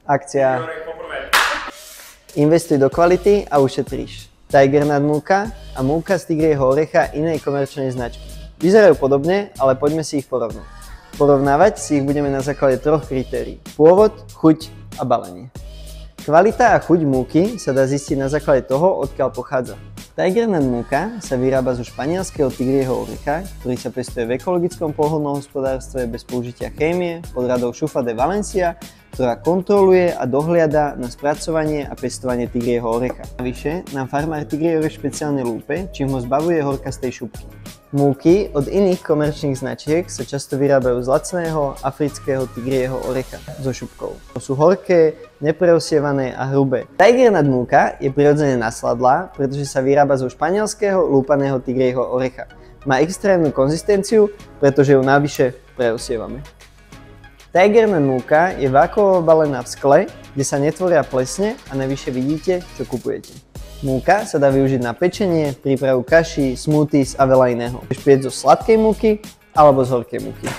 Akcia. Investuj do kvality a ušetríš. Tigernut múka a múka z tigrieho orecha inej komerčnej značky. Vyzerajú podobne, ale poďme si ich porovnať. Porovnávať si ich budeme na základe troch kritérií. Pôvod, chuť a balenie. Kvalita a chuť múky sa dá zistiť na základe toho, odkiaľ pochádza. Tigernut múka sa vyrába zo španielského tigrieho orecha, ktorý sa pestuje v ekologickom poľnohospodárstve bez použitia chémie pod radou Xufa de Valencia, ktorá kontroluje a dohliada na spracovanie a pestovanie tigrieho orecha. Navyše nám farmár tigrieho orech špeciálne lúpe, čím ho zbavuje horkastej šupky. Múky od iných komerčných značiek sa často vyrábajú z lacného afrického tigrieho orecha so šupkou. Sú horké, nepreosievané a hrubé. Tigernut múka je prirodzene nasladlá, pretože sa vyrába zo španielského lúpaného tigrieho orecha. Má extrémnu konzistenciu, pretože ju navyše preosievame. Tigernut múka je vákuovo balená v skle, kde sa netvoria plesne a navyše vidíte, čo kupujete. Múka sa dá využiť na pečenie, prípravu kaší, smoothies a veľa iného. Môžeš piec zo sladkej múky alebo z horkej múky.